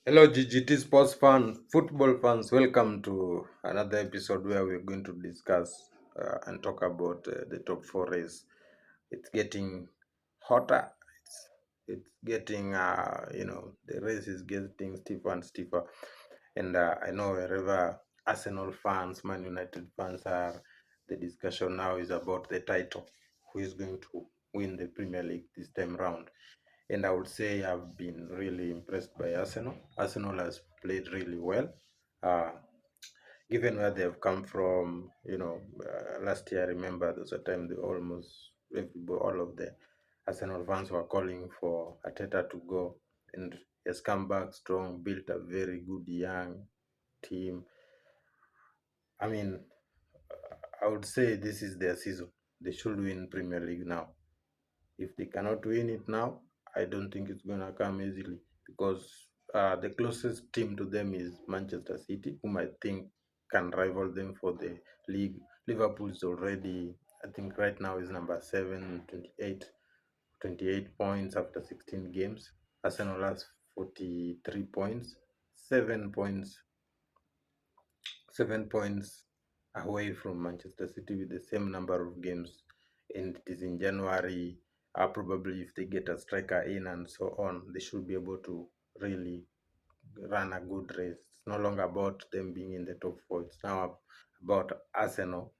Hello, GGT sports fans, football fans. Welcome to another episode where we're going to discuss and talk about the top four race. It's getting hotter. It's getting the race is getting stiffer and stiffer. And I know wherever Arsenal fans, Man United fans are, the discussion now is about the title. Who is going to win the Premier League this time round? And I would say I've been really impressed by Arsenal. Arsenal has played really well, uh, given where they've come from. Last year, I remember there was a time they almost all of the Arsenal fans were calling for Ateta to go, and he has come back strong, built a very good young team. I mean, I would say this is their season. They should win Premier League now. If they cannot win it now, I don't think it's going to come easily because the closest team to them is Manchester City, whom I think can rival them for the league. Liverpool is already, I think right now is number 7, 28 points after 16 games. Arsenal has 43 points, 7 points 7 points away from Manchester City with the same number of games, and it is in January. Probably, if they get a striker in and so on, they should be able to really run a good race. It's no longer about them being in the top four. It's now about Arsenal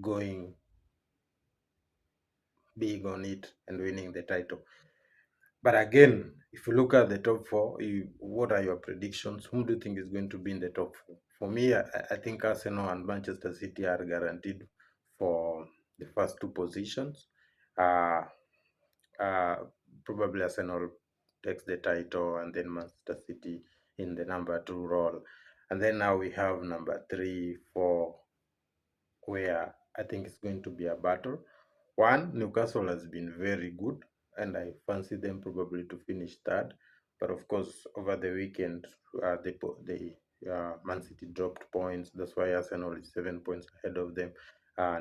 going big on it and winning the title. But again, if you look at the top four, what are your predictions? Whom do you think is going to be in the top four? For me, I think Arsenal and Manchester City are guaranteed for the first two positions. Uh, uh, Probably Arsenal takes the title and then Manchester City in the number two role. And then now we have number three, four, where I think it's going to be a battle. One, Newcastle has been very good, and I fancy them probably to finish third. But of course, over the weekend, Man City dropped points. That's why Arsenal is 7 points ahead of them.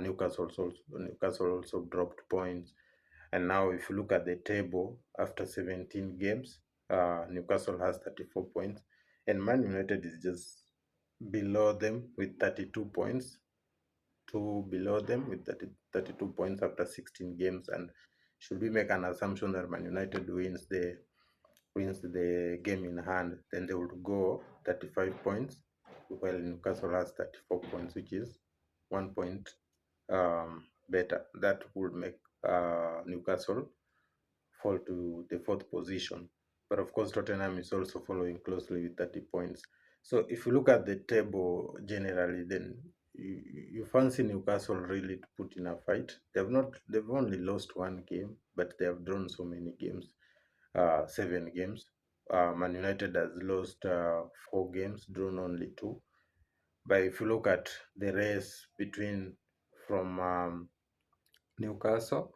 Newcastle also dropped points. And now, if you look at the table after 17 games, Newcastle has 34 points, and Man United is just below them with 32 points, two below them with 32 points after 16 games. And should we make an assumption that Man United wins the game in hand, then they would go 35 points, while Newcastle has 34 points, which is 1 point better. That would make Newcastle fall to the fourth position. But of course, Tottenham is also following closely with 30 points. So if you look at the table generally, then you fancy Newcastle really to put in a fight. They've only lost one game, but they have drawn so many games, 7 games. Man United has lost 4 games, drawn only two. But if you look at the race between from Newcastle,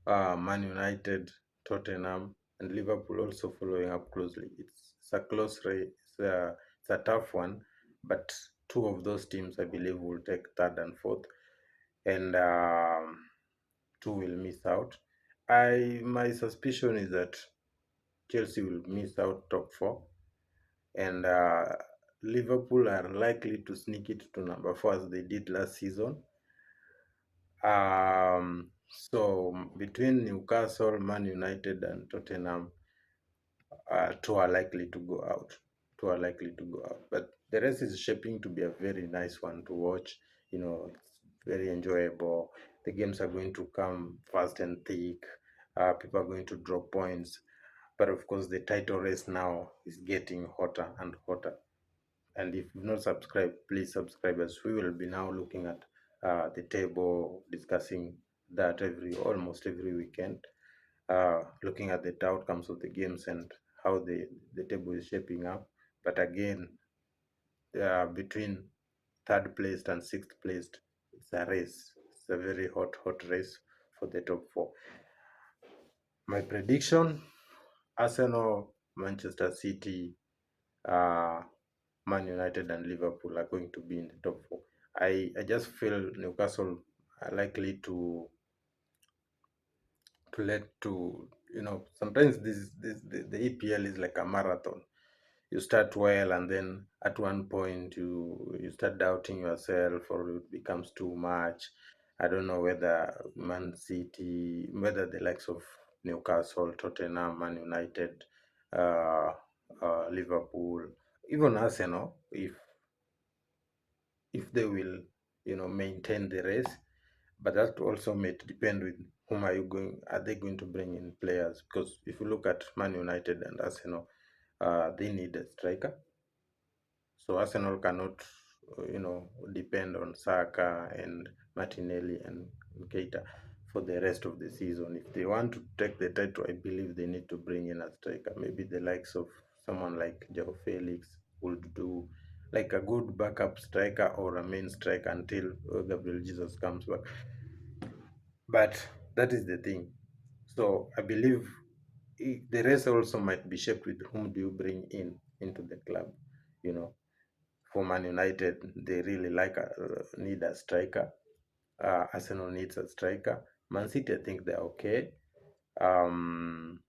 Man United, Tottenham, and Liverpool also following up closely. It's a close race. It's a tough one, but two of those teams, I believe, will take third and fourth, and two will miss out. My suspicion is that Chelsea will miss out top four, and Liverpool are likely to sneak it to number four as they did last season. So between Newcastle, Man United, and Tottenham, two are likely to go out. Two are likely to go out. But the rest is shaping to be a very nice one to watch. It's very enjoyable. The games are going to come fast and thick. People are going to drop points. But of course, the title race now is getting hotter and hotter. And if you've not subscribed, please subscribe, as we will be now looking at the table, discussing that almost every weekend, looking at the outcomes of the games and how the table is shaping up. But again, between third placed and sixth placed, it's a race. It's a very hot race for the top four. My prediction: Arsenal, Manchester City, uh, Man United, and Liverpool are going to be in the top four. I just feel Newcastle are likely to let to sometimes this the EPL is like a marathon. you start well, and then at one point you start doubting yourself, or it becomes too much. I don't know whether Man City, whether the likes of Newcastle, Tottenham, Man United, uh, Liverpool, even Arsenal, if they will, maintain the race. But that also may depend with whom are they going to bring in players? Because if you look at Man United and Arsenal, they need a striker. So Arsenal cannot, depend on Saka and Martinelli and Keita for the rest of the season. If they want to take the title, I believe they need to bring in a striker. Maybe the likes of someone like Joe Felix would do, like a good backup striker or a main striker until Gabriel Jesus comes back. But that is the thing. So I believe the race also might be shaped with whom do you bring in into the club. You know, for Man United, they really need a striker. Arsenal needs a striker. Man City, I think they're okay. Um,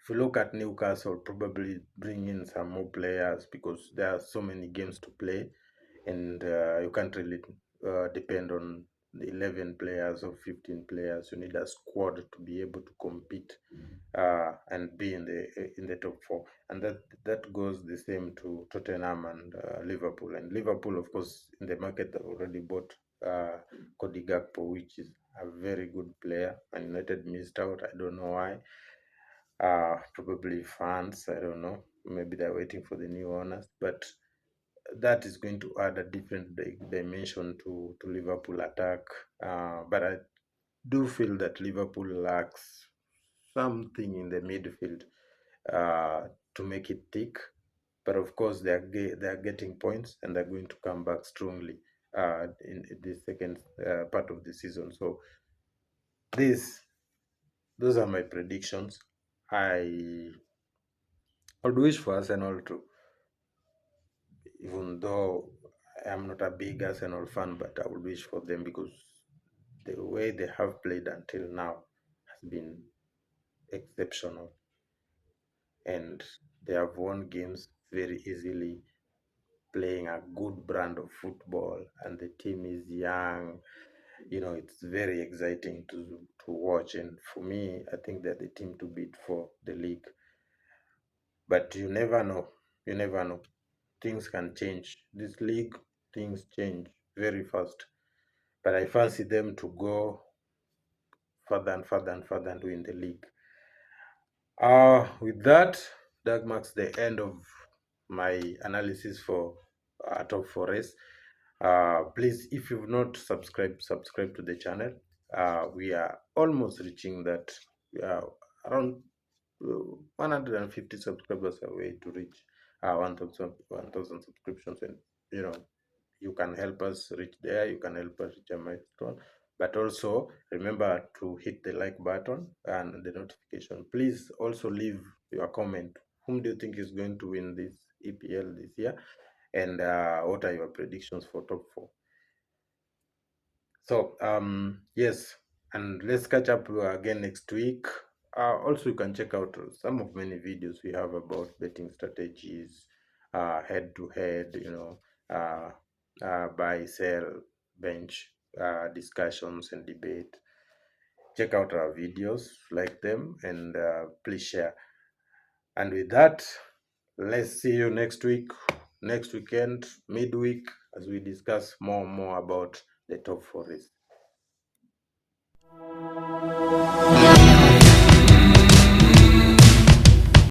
if you look at Newcastle, probably bring in some more players because there are so many games to play, and you can't really depend on the 11 players or 15 players. You need a squad to be able to compete and be in the top four, and that goes the same to Tottenham and Liverpool. And Liverpool, of course, in the market have already bought uh, Cody Gakpo, which is a very good player. And United missed out. I don't know why. Probably fans. I don't know. Maybe they're waiting for the new owners, but that is going to add a different dimension to Liverpool attack. But I do feel that Liverpool lacks something in the midfield to make it tick. But of course, they are getting points, and they're going to come back strongly in the second part of the season. So these those are my predictions. I would wish for Arsenal to, even though I'm not a big Arsenal fan, but I would wish for them because the way they have played until now has been exceptional, and they have won games very easily, playing a good brand of football, and the team is young. It's very exciting to watch, and for me, I think they're the team to beat for the league. But you never know, things can change. This league, things change very fast, but I fancy them to go further and further and further and win the league. With that, that marks the end of my analysis for top four race. Please, if you've not subscribe to the channel. We are almost reaching that. We are around 150 subscribers away to reach 1,000 subscriptions, and you know you can help us reach there. You can help us reach a milestone. But also remember to hit the like button and the notification. Please also leave your comment. Whom do you think is going to win this EPL this year? And what are your predictions for top four? So yes, and let's catch up again next week. Also, you can check out some of many videos we have about betting strategies, head to head, uh, buy, sell, bench discussions and debate. Check out our videos, like them, and please share. And with that, let's see you next week, next weekend, midweek, as we discuss more and more about the top four race.